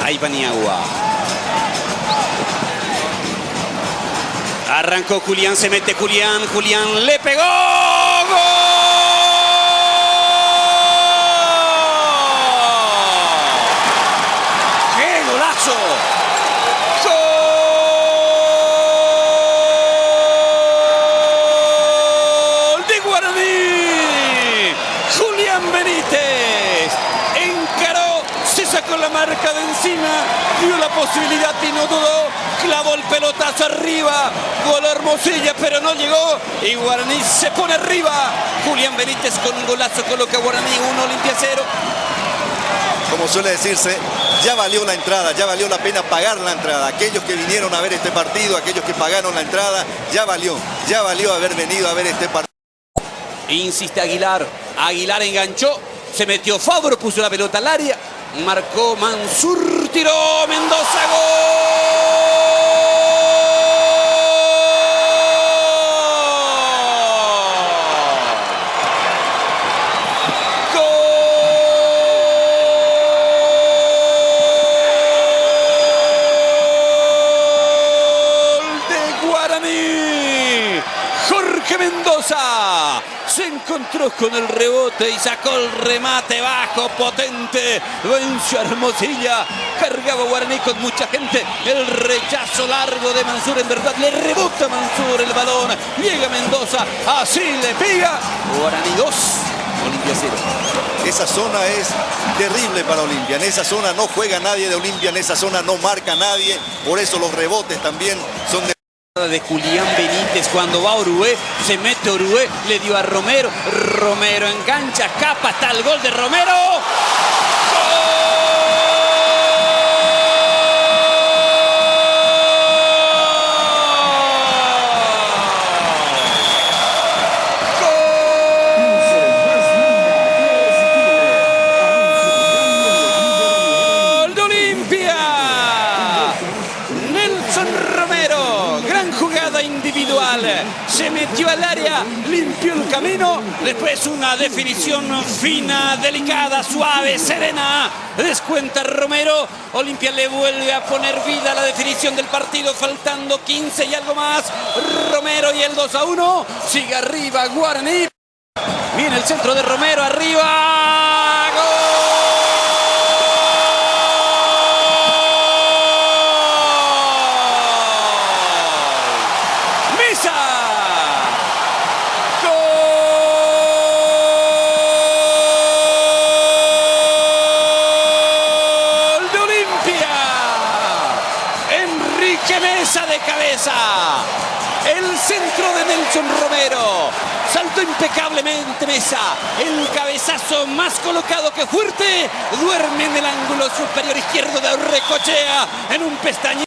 Ahí Paniagua. Arrancó Julián, se mete Julián. Julián le pegó. ¡Gol! ¡Qué golazo! ¡Gol de Guaraní! Julián Benítez encaró, se sacó la marca de encima, dio la posibilidad y no dudó, clavó el pelotazo arriba, gol Hermosilla, pero no llegó y Guaraní se pone arriba. Julián Benítez con un golazo coloca a Guaraní 1, Olimpia 0. Como suele decirse, ya valió la entrada, ya valió la pena pagar la entrada. Aquellos que vinieron a ver este partido, aquellos que pagaron la entrada, ya valió haber venido a ver este partido. Insiste Aguilar, Aguilar enganchó, se metió Fabro, puso la pelota al área, marcó Mansur, tiró Mendoza, Jorge Mendoza se encontró con el rebote y sacó el remate bajo, potente, venció a Hermosilla, cargaba Guaraní con mucha gente, el rechazo largo de Mansur, en verdad le rebota a Mansur el balón, llega Mendoza, así le pega, Guaraní 2, Olimpia 0. Esa zona es terrible para Olimpia, en esa zona no juega nadie de Olimpia, en esa zona no marca nadie, por eso los rebotes también son de Julián Benítez cuando va a Orué, se mete Orué, le dio a Romero, Romero engancha, escapa, está el gol de Romero. ¡Gol de Olimpia! Nelson Romero, gran jugada individual, se metió al área, limpió el camino, después una definición fina, delicada, suave, serena, descuenta Romero, Olimpia le vuelve a poner vida a la definición del partido, faltando 15 y algo más, Romero y el 2-1, sigue arriba Guaraní, viene el centro de Romero, arriba, ¡gol! ¡Gol de Olimpia! Enrique Mesa de cabeza. El centro de Nelson Romero. Saltó impecablemente Mesa. El cabezazo más colocado que fuerte. Duerme en el ángulo superior izquierdo de Orrecochea en un pestañeo.